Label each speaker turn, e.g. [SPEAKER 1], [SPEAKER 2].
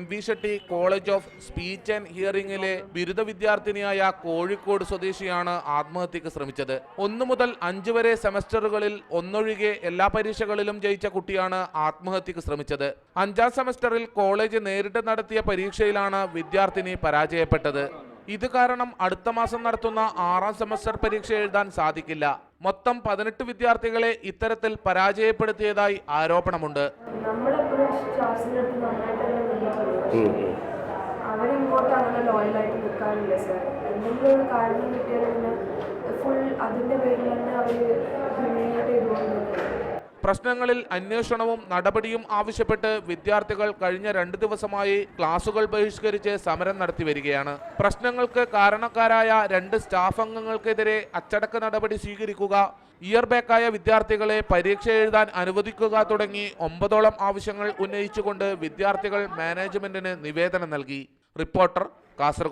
[SPEAKER 1] MV Shetty college of speech and ഹിയറിംഗിലെ ബിരുദ വിദ്യാർത്ഥിനിയായ കോഴിക്കോട് സ്വദേശിയാണ് ആത്മഹത്യക്ക് ശ്രമിച്ചത്. 1 മുതൽ 5 വരെ സെമസ്റ്ററുകളിൽ ഒന്നൊഴികെ എല്ലാ പരീക്ഷകളിലും ജയിച്ച കുട്ടിയാണ് ആത്മഹത്യക്ക് ശ്രമിച്ചത്. 5ാം സെമസ്റ്ററിൽ കോളേജ് നേരിട്ട് നടത്തിയ പരീക്ഷയിലാണ് വിദ്യാർത്ഥിനി പരാജയപ്പെട്ടത്. ഇത് കാരണം അടുത്ത മാസം നടത്തുന്ന 6ാം സെമസ്റ്റർ പരീക്ഷ എഴുതാൻ സാധിക്കില്ല. മൊത്തം 18 വിദ്യാർത്ഥികളെ ഇത്തരത്തിൽ പരാജയപ്പെടുത്തിയതായി ആരോപണമുണ്ട്.
[SPEAKER 2] അവരിങ്ങോട്ട് അങ്ങനെ ലോയലായിട്ട് നിൽക്കാറില്ല സർ. എന്തെങ്കിലും ഒരു കാരണം കിട്ടിയാൽ ഫുൾ അതിൻ്റെ പേരിൽ തന്നെ അവർ ഹ്യൂമിലിയേറ്റ് ചെയ്തുകൊണ്ടിരിക്കും.
[SPEAKER 1] പ്രശ്നങ്ങളിൽ അന്വേഷണവും നടപടിയും ആവശ്യപ്പെട്ട് വിദ്യാർത്ഥികൾ കഴിഞ്ഞ 2 ദിവസമായി ക്ലാസുകൾ ബഹിഷ്കരിച്ച് സമരം നടത്തി വരികയാണ്. പ്രശ്നങ്ങൾക്ക് കാരണക്കാരായ 2 സ്റ്റാഫ് അംഗങ്ങൾക്കെതിരെ അച്ചടക്ക നടപടി സ്വീകരിക്കുക, ഇയർ ബാക്കായ വിദ്യാർത്ഥികളെ പരീക്ഷ എഴുതാൻ അനുവദിക്കുക തുടങ്ങി 9ഓളം ആവശ്യങ്ങൾ ഉന്നയിച്ചുകൊണ്ട് വിദ്യാർത്ഥികൾ മാനേജ്മെന്റിന് നിവേദനം നൽകി. റിപ്പോർട്ടർ, കാസർഗോഡ്.